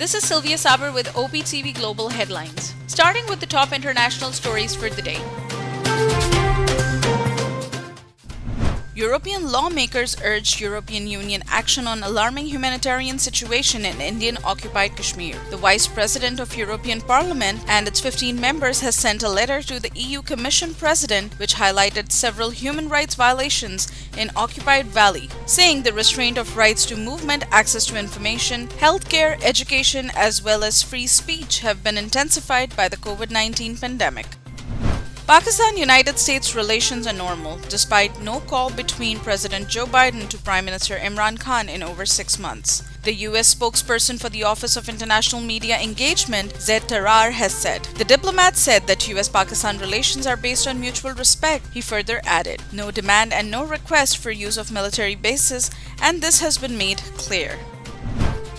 This is Sylvia Saber with OpTv Global Headlines. Starting with the top international stories for the day. European lawmakers urged European Union action on alarming humanitarian situation in Indian-occupied Kashmir. The Vice President of European Parliament and its 15 members has sent a letter to the EU Commission President which highlighted several human rights violations in occupied Valley, saying the restraint of rights to movement, access to information, healthcare, education as well as free speech have been intensified by the COVID-19 pandemic. Pakistan-United States relations are normal, despite no call between President Joe Biden to Prime Minister Imran Khan in over 6 months. The U.S. spokesperson for the Office of International Media Engagement, Zaid Tarar, has said. The diplomat said that U.S.-Pakistan relations are based on mutual respect. He further added, no demand and no request for use of military bases, and this has been made clear.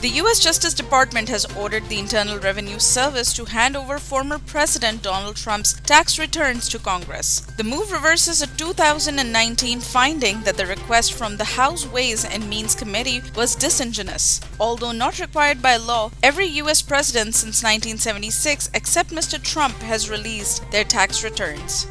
The U.S. Justice Department has ordered the Internal Revenue Service to hand over former President Donald Trump's tax returns to Congress. The move reverses a 2019 finding that the request from the House Ways and Means Committee was disingenuous. Although not required by law, every U.S. president since 1976 except Mr. Trump has released their tax returns.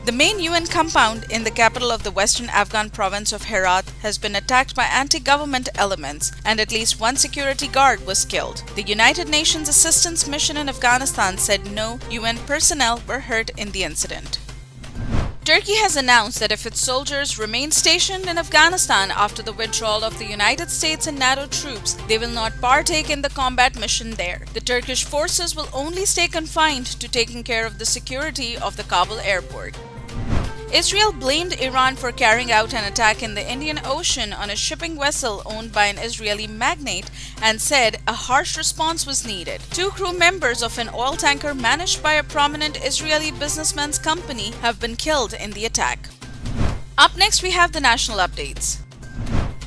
The main UN compound in the capital of the western Afghan province of Herat has been attacked by anti-government elements and at least one security guard was killed. The United Nations Assistance Mission in Afghanistan said no UN personnel were hurt in the incident. Turkey has announced that if its soldiers remain stationed in Afghanistan after the withdrawal of the United States and NATO troops, they will not partake in the combat mission there. The Turkish forces will only stay confined to taking care of the security of the Kabul airport. Israel blamed Iran for carrying out an attack in the Indian Ocean on a shipping vessel owned by an Israeli magnate and said a harsh response was needed. 2 crew members of an oil tanker managed by a prominent Israeli businessman's company have been killed in the attack. Up next, we have the national updates.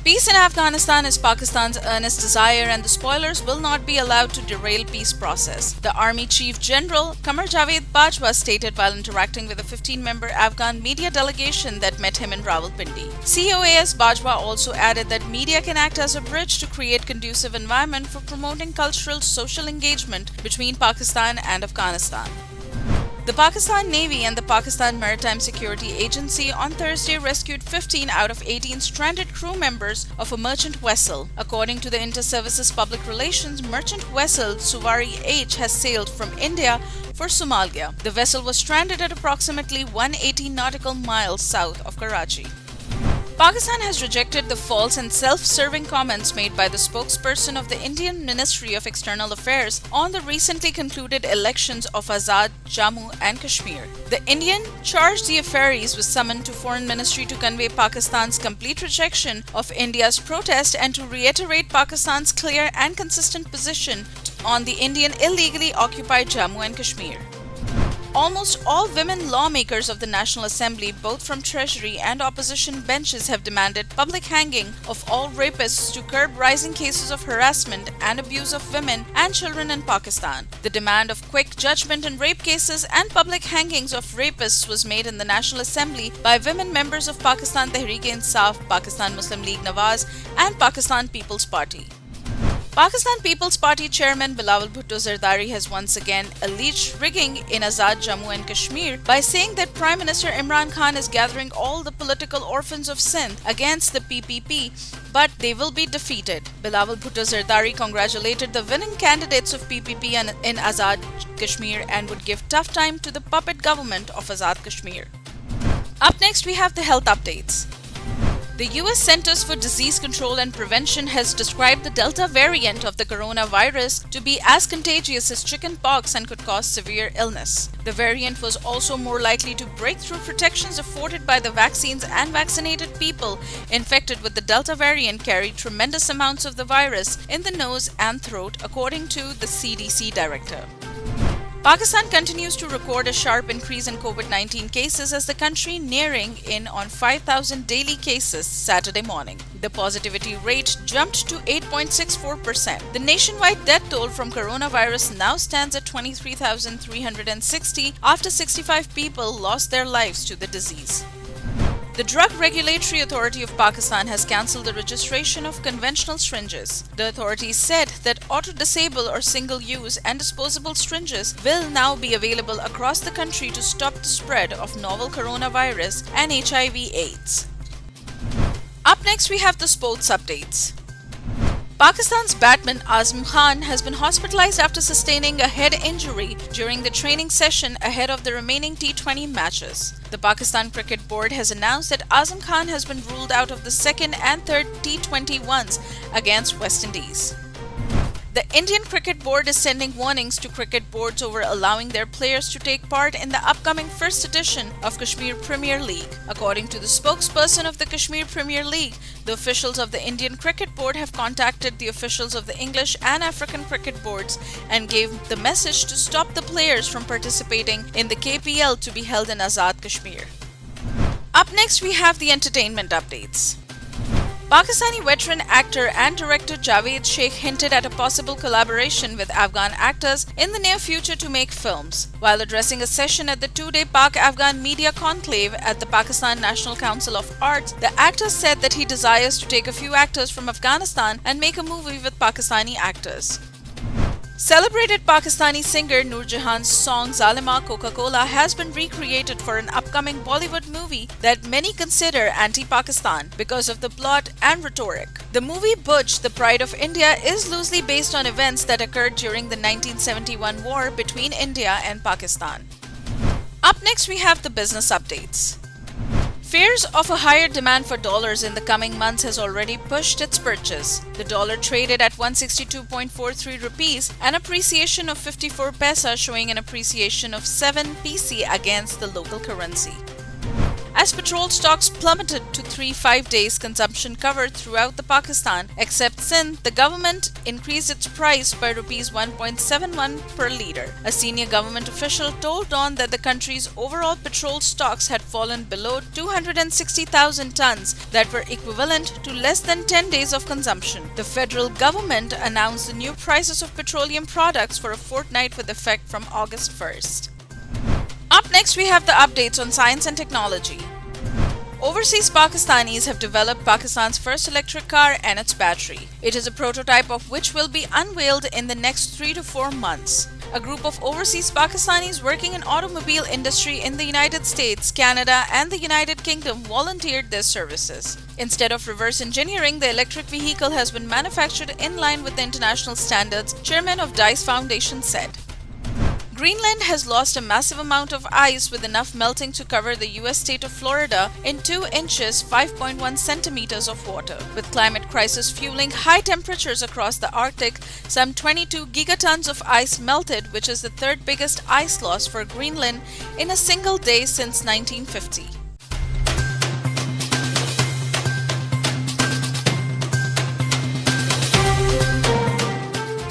Peace in Afghanistan is Pakistan's earnest desire and the spoilers will not be allowed to derail peace process. The Army Chief General Qamar Javed Bajwa stated while interacting with a 15-member Afghan media delegation that met him in Rawalpindi. COAS Bajwa also added that media can act as a bridge to create conducive environment for promoting cultural social engagement between Pakistan and Afghanistan. The Pakistan Navy and the Pakistan Maritime Security Agency on Thursday rescued 15 out of 18 stranded crew members of a merchant vessel. According to the Inter-Services Public Relations, merchant vessel Suwari H has sailed from India for Somalia. The vessel was stranded at approximately 180 nautical miles south of Karachi. Pakistan has rejected the false and self-serving comments made by the spokesperson of the Indian Ministry of External Affairs on the recently concluded elections of Azad, Jammu and Kashmir. The Indian charged the affaires was summoned to Foreign Ministry to convey Pakistan's complete rejection of India's protest and to reiterate Pakistan's clear and consistent position on the Indian illegally occupied Jammu and Kashmir. Almost all women lawmakers of the National Assembly, both from Treasury and opposition benches, have demanded public hanging of all rapists to curb rising cases of harassment and abuse of women and children in Pakistan. The demand of quick judgment in rape cases and public hangings of rapists was made in the National Assembly by women members of Pakistan Tehreek-e-Insaf, Pakistan Muslim League Nawaz and Pakistan People's Party. Pakistan People's Party Chairman Bilawal Bhutto Zardari has once again alleged rigging in Azad Jammu and Kashmir by saying that Prime Minister Imran Khan is gathering all the political orphans of Sindh against the PPP, but they will be defeated. Bilawal Bhutto Zardari congratulated the winning candidates of PPP in Azad Kashmir and would give tough time to the puppet government of Azad Kashmir. Up next, we have the health updates. The U.S. Centers for Disease Control and Prevention has described the Delta variant of the coronavirus to be as contagious as chickenpox and could cause severe illness. The variant was also more likely to break through protections afforded by the vaccines, and vaccinated people infected with the Delta variant carried tremendous amounts of the virus in the nose and throat, according to the CDC director. Pakistan continues to record a sharp increase in COVID-19 cases as the country nearing in on 5,000 daily cases Saturday morning. The positivity rate jumped to 8.64%. The nationwide death toll from coronavirus now stands at 23,360 after 65 people lost their lives to the disease. The Drug Regulatory Authority of Pakistan has cancelled the registration of conventional syringes. The authorities said that auto-disable or single-use and disposable syringes will now be available across the country to stop the spread of novel coronavirus and HIV/AIDS. Up next, we have the sports updates. Pakistan's batsman Azam Khan has been hospitalized after sustaining a head injury during the training session ahead of the remaining T20 matches. The Pakistan Cricket Board has announced that Azam Khan has been ruled out of the second and third T20s against West Indies. The Indian Cricket Board is sending warnings to cricket boards over allowing their players to take part in the upcoming first edition of Kashmir Premier League. According to the spokesperson of the Kashmir Premier League, the officials of the Indian Cricket Board have contacted the officials of the English and African cricket boards and gave the message to stop the players from participating in the KPL to be held in Azad Kashmir. Up next, we have the entertainment updates. Pakistani veteran actor and director Javed Sheikh hinted at a possible collaboration with Afghan actors in the near future to make films. While addressing a session at the two-day Pak-Afghan media conclave at the Pakistan National Council of Arts, the actor said that he desires to take a few actors from Afghanistan and make a movie with Pakistani actors. Celebrated Pakistani singer Noor Jahan's song Zalima Coca-Cola has been recreated for an upcoming Bollywood movie that many consider anti-Pakistan because of the plot and rhetoric. The movie Butch, the Pride of India is loosely based on events that occurred during the 1971 war between India and Pakistan. Up next, we have the business updates. Fears of a higher demand for dollars in the coming months has already pushed its purchase. The dollar traded at 162.43 rupees, an appreciation of 54 paisa, showing an appreciation of 7 PC against the local currency. As petrol stocks plummeted to 3 days consumption cover throughout the Pakistan, except Sindh, the government increased its price by Rs 1.71 per litre. A senior government official told Dawn that the country's overall petrol stocks had fallen below 260,000 tons that were equivalent to less than 10 days of consumption. The federal government announced the new prices of petroleum products for a fortnight with effect from August 1st. Up next, we have the updates on science and technology. Overseas Pakistanis have developed Pakistan's first electric car and its battery. It is a prototype of which will be unveiled in the next 3 to 4 months. A group of overseas Pakistanis working in automobile industry in the United States, Canada, and the United Kingdom volunteered their services. Instead of reverse engineering, the electric vehicle has been manufactured in line with the international standards, Chairman of DICE Foundation said. Greenland has lost a massive amount of ice with enough melting to cover the US state of Florida in 2 inches 5.1 centimeters of water. With climate crisis fueling high temperatures across the Arctic, some 22 gigatons of ice melted, which is the third biggest ice loss for Greenland in a single day since 1950.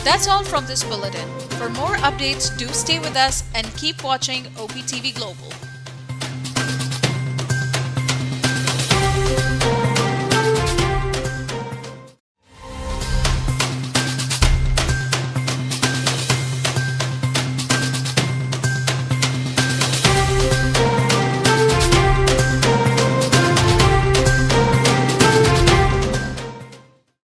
That's all from this bulletin. For more updates, do stay with us and keep watching OpTv Global.